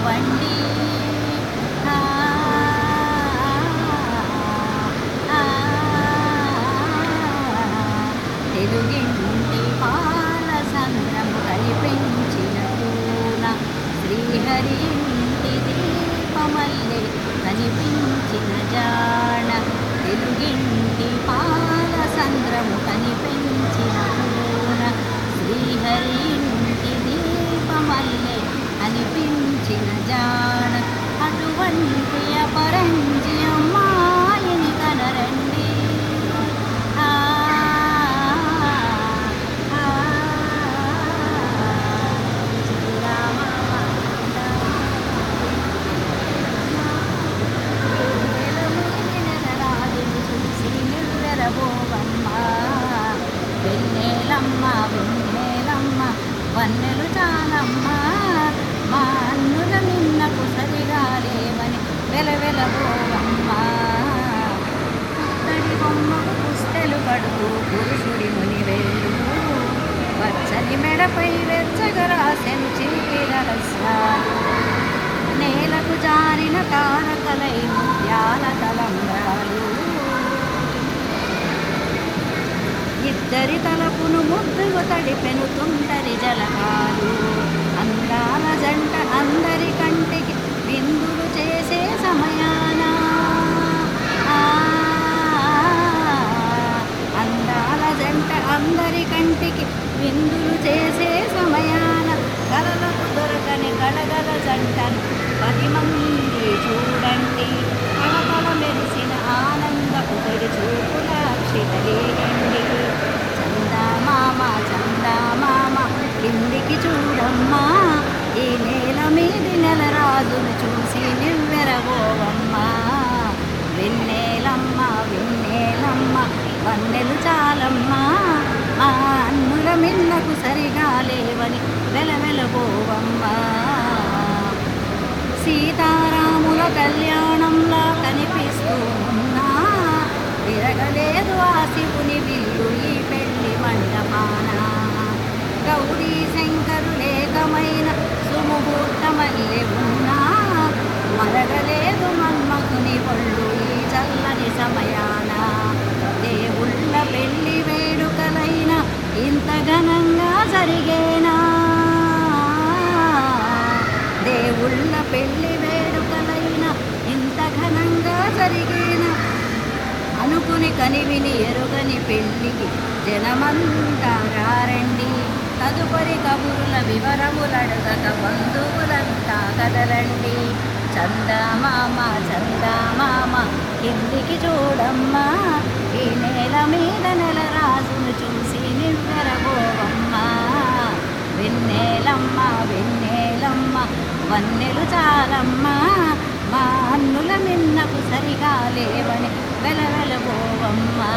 వండి ఆ, ఆ, తెలుగింటి పాల సంద్రము కనిపించిన పూన శ్రీహరి ఇంటి దీపమల్లె కనిపించిన జాణ తెలుగింటి పాల సంద్రము కనిపించిన పూన శ్రీహరి ఇంటి దీపమల్లె అనిపించిన జాణ అటువంటి అపరంజి అమ్మాయిని కనరండి ఆ, ఆ, రాజుని చూసి నివ్వెరబోవమ్మ వెన్నెలమ్మ వెన్నెలమ్మ వన్నెలు చాలమ్మ మా అన్నుల నిన్నకు సరిగా లేవని వెలవెలబోవమ్మ పుత్తడి బొమ్మకు పుస్తెలు పడుతూ పురుషుడి ముని వేలు పచ్చని మెడపై వెచ్చగా రాసెను చీరల స్వాలు నేలకు జారిన తారకలై ముత్యాల తలంబ్రాలు ఇద్దరి తలపును ముద్దుగు తడిపెను తుంటరి జలకాలు అందాల జంట అందరి కంటికి విందులు చేసే సమయాన ఆ, అందాల జంట అందరి కంటికి విందులు చేసే సమయాన కలలకు దొరకని కళగల జంటను 10 మంది చూడండి కళకళ మెరిసిన ఆనందపు తొడి చూపుల అక్షితలేయండి చందమామ చందమామ కిందికి చూడమ్మా ఈ నేల మీది నెలరాజును చూసి నివ్వెరబోవమ్మా వెన్నెలమ్మ వెన్నెలమ్మ వన్నెలు చాలమ్మా మా అన్నుల మిన్నకు సరిగా లేవని వెలవెలబోవమ్మా సీతారాముల కళ్యాణంలా కనిపిస్తూ ఉన్నా తిరగలేదు ఆ శివుని విల్లు ఈ పెళ్లి మండపాన గౌరీ శంకరులేకమైన సుముహూర్తమల్లె ఉన్నా మరగలేదు మన్మధుని ఒళ్ళు ఈ చల్లని సమయాన దేవుళ్ళ పెళ్లి వేడుకలైన ఇంత ఘనంగా జరిగేనా దేవుళ్ళ పెళ్లి వేడుకలైన ఇంత ఘనంగా జరిగేనా అనుకుని కనివిని ఎరుగని పెళ్లికి జనమంతా రండి తదుపరి కబురుల వివరములడగక బంధువులంతా కదలండి చందమామ చందమామ కిందికి చూడమ్మా ఈ నేల మీద నెలరాజును చూసి నివ్వెరబోవమ్మా వెన్నెలమ్మ వెన్నెలమ్మ వన్నెలు చాలమ్మా మా అన్నుల మిన్నకు సరిగా లేవని వెలవెలబోవమ్మా